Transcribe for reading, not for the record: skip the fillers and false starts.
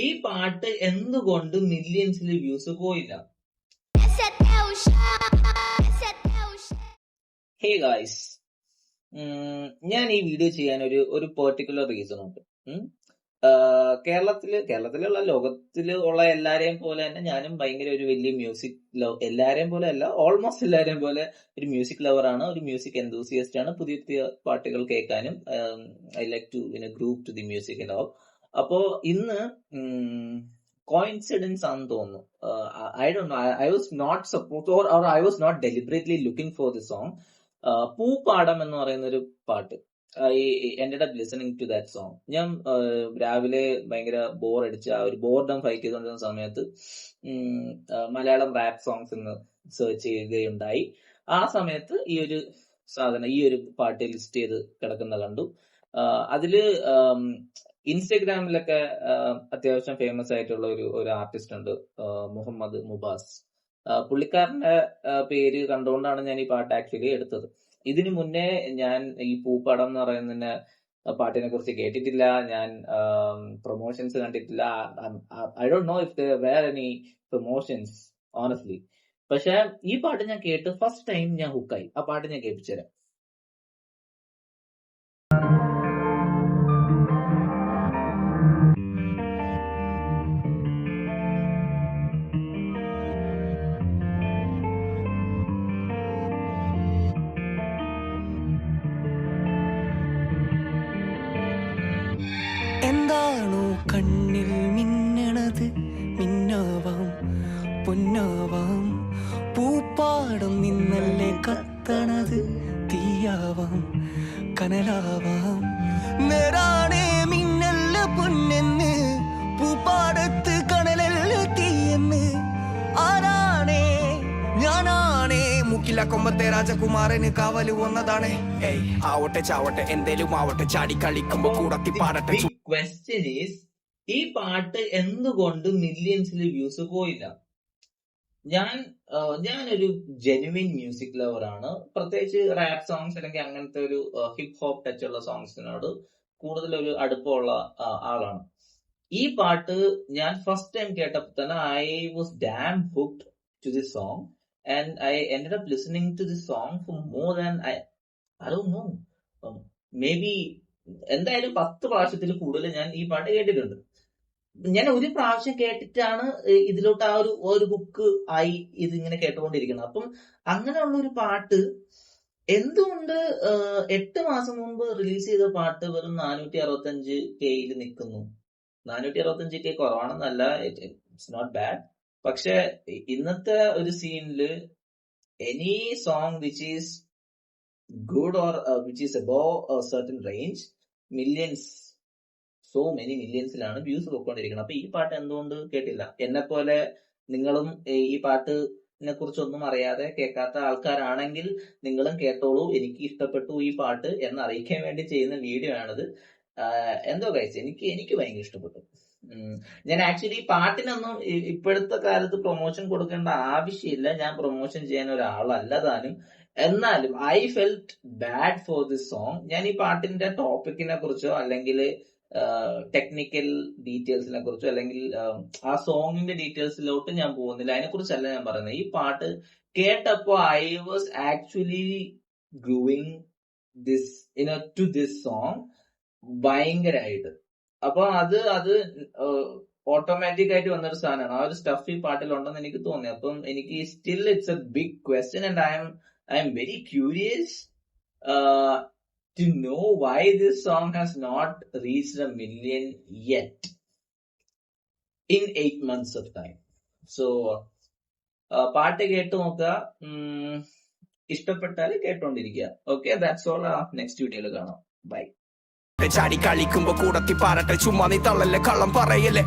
ഈ പാട്ട് എന്തുകൊണ്ട് മില്യൻസിൽ വ്യൂസ് പോയില്ല? ഹേ ഗായ്സ്, ഞാൻ ഈ വീഡിയോ ചെയ്യാൻ ഒരു പെർട്ടിക്കുലർ റീസൺ ഉണ്ട്. കേരളത്തിലുള്ള ലോകത്തിലുള്ള എല്ലാരെയും പോലെ തന്നെ ഞാനും ഭയങ്കര ഒരു വലിയ മ്യൂസിക് എല്ലാരെയും പോലെ അല്ല, ഓൾമോസ്റ്റ് എല്ലാരെയും പോലെ ഒരു മ്യൂസിക് ലവർ ആണ്, ഒരു മ്യൂസിക് എന്തൂസിയസ്റ്റ് ആണ്. പുതിയ പുതിയ പാട്ടുകൾ കേൾക്കാനും I like to groove to the music and all. അപ്പോ ഇന്ന് കോയിൻസിഡൻസ് ആണെന്ന് തോന്നുന്നു. I don't know, I was not suppose or I was not deliberately looking for the song. Pooppadam എന്ന് പറയുന്ന ഒരു പാട്ട്, I ended up listening to that song. ഞാൻ രാവിലെ ഭയങ്കര ബോർ അടിച്ച് ആ ഒരു ബോർഡം ഫൈറ്റ് ചെയ്തുകൊണ്ടിരുന്ന സമയത്ത് മലയാളം റാപ്പ് സോങ്സ് എന്ന് സെർച്ച് ചെയ്യുകയുണ്ടായി. ആ സമയത്ത് ഈ ഒരു പാട്ട് ലിസ്റ്റ് ചെയ്ത് കിടക്കുന്ന കണ്ടു. അതില് ഇൻസ്റ്റഗ്രാമിലൊക്കെ അത്യാവശ്യം ഫേമസ് ആയിട്ടുള്ള ഒരു ആർട്ടിസ്റ്റ് ഉണ്ട്, മുഹമ്മദ് മുബാസ്. പുള്ളിക്കാരന്റെ പേര് കണ്ടുകൊണ്ടാണ് ഞാൻ ഈ പാട്ട് ആക്ച്വലി എടുത്തത്. ഇതിനു മുന്നേ ഞാൻ ഈ പൂപ്പാടം എന്ന് പറയുന്ന പാട്ടിനെ കുറിച്ച് കേട്ടിട്ടില്ല, ഞാൻ പ്രൊമോഷൻസ് കണ്ടിട്ടില്ല. I don't know if there were any promotions honestly. പക്ഷെ ഈ പാട്ട് ഞാൻ കേട്ട് ഫസ്റ്റ് ടൈം ഞാൻ ഹുക്കായി. ആ പാട്ട് ഞാൻ കേൾപ്പിച്ചുതരാം. എന്താണോ കണ്ണിൽ മിന്നണത്, മിന്നാവാം പൊന്നാവാം. പൂപ്പാടം നിന്നല്ലേ കത്തണത്, തീയാവാം കനലാവാം. നേരാണേ മിന്നല്ല പൊന്നെന്ന്, പൂപ്പാടത്ത് കനലല്ല തീയെന്ന്. ആരാണേ ഞാനാണേ, മുക്കില കൊമ്പത്തെ രാജകുമാരന് കാവല് വന്നതാണ്. ആവട്ടെ ചാവട്ടെ എന്തേലും ആവട്ടെ, ചാടി കളിക്കുമ്പോ കൂടത്തി പാടട്ടെ. ക്വസ്റ്റ്യൻ ഈസ്, ഈ പാട്ട് എന്തുകൊണ്ട് മില്യൻസിൽ വ്യൂസ് പോയില്ല? ഞാനൊരു ജെനുവിൻ മ്യൂസിക് ലവർ ആണ്. പ്രത്യേകിച്ച് റാപ്പ് സോങ്സ് അല്ലെങ്കിൽ അങ്ങനത്തെ ഒരു ഹിപ്പ് ഹോപ്പ് ടച്ച് ഉള്ള സോങ്സിനോട് കൂടുതൽ ഒരു അടുപ്പമുള്ള ആളാണ്. ഈ പാട്ട് ഞാൻ ഫസ്റ്റ് ടൈം കേട്ടപ്പോൾ തന്നെ I was damn hooked to this song and I ended up listening to this song for more than I don't know, maybe എന്തായാലും 10 പ്രാവശ്യത്തിൽ കൂടുതൽ ഞാൻ ഈ പാട്ട് കേട്ടിട്ടുണ്ട്. ഞാൻ ഒരു പ്രാവശ്യം കേട്ടിട്ടാണ് ഇതിലോട്ട് ആ ഒരു ബുക്ക് ആയി ഇതിങ്ങനെ കേട്ടുകൊണ്ടിരിക്കുന്നത്. അപ്പം അങ്ങനെയുള്ള ഒരു പാട്ട് എന്തുകൊണ്ട് 8 മാസം മുമ്പ് റിലീസ് ചെയ്ത പാട്ട് വെറും 465K നിൽക്കുന്നു? 465K കുറവാണെന്നല്ല, it's not bad. പക്ഷെ ഇന്നത്തെ ഒരു സീനില് any song which is good or which is above a certain range, millions, so many മില്യൻസിലാണ് വ്യൂസ് പോയിക്കൊണ്ടിരിക്കുന്നത്. അപ്പൊ ഈ പാട്ട് എന്തുകൊണ്ട് കേട്ടില്ല? എന്നെ പോലെ നിങ്ങളും ഈ പാട്ടിനെ കുറിച്ചൊന്നും അറിയാതെ കേൾക്കാത്ത ആൾക്കാരാണെങ്കിൽ നിങ്ങളും കേട്ടോളൂ. എനിക്ക് ഇഷ്ടപ്പെട്ടു ഈ പാട്ട് എന്നറിയിക്കാൻ വേണ്ടി ചെയ്യുന്ന വീഡിയോ ആണിത്. എന്തോ ഗൈസ്, എനിക്ക് ഭയങ്കര ഇഷ്ടപ്പെട്ടു. ഞാൻ ആക്ച്വലി പാട്ടിനൊന്നും ഇപ്പോഴത്തെ കാലത്ത് പ്രൊമോഷൻ കൊടുക്കേണ്ട ആവശ്യമില്ല, ഞാൻ പ്രൊമോഷൻ ചെയ്യാൻ ഒരാളല്ല താനും. എന്നാലും I felt bad for this song. ഞാൻ ഈ പാട്ടിന്റെ ടോപ്പിക്കിനെ കുറിച്ചോ അല്ലെങ്കിൽ ടെക്നിക്കൽ ഡീറ്റെയിൽസിനെ കുറിച്ചോ അല്ലെങ്കിൽ ആ സോങ്ങിന്റെ ഡീറ്റെയിൽസിലോട്ട് ഞാൻ പോകുന്നില്ല, അതിനെ കുറിച്ചല്ല ഞാൻ പറയുന്നത്. ഈ പാട്ട് കേട്ടപ്പോ I was actually grooving this to this song ഭയങ്കരമായിട്ട്. അപ്പൊ അത് ഓട്ടോമാറ്റിക് ആയിട്ട് വന്നൊരു സാധനമാണ്. ആ ഒരു സ്റ്റഫ് ഈ പാട്ടിലുണ്ടെന്ന് എനിക്ക് തോന്നി. അപ്പം എനിക്ക് still it's a big question and I am very curious to know why this song has not reached a million yet in 8 months of time. So പാട്ട് കേട്ട് നോക്കുക, ഇഷ്ടപ്പെട്ടാൽ കേട്ടോണ്ടിരിക്കുക. Okay, that's all. നെക്സ്റ്റ് വീഡിയോയിൽ കാണാം. ബൈ. ചാടി കളിക്കുമ്പോ കൂടത്തി പാടട്ടെ, ചുമ്മാ നീ തള്ളല്ലേ, കള്ളം പറയല്ലേ.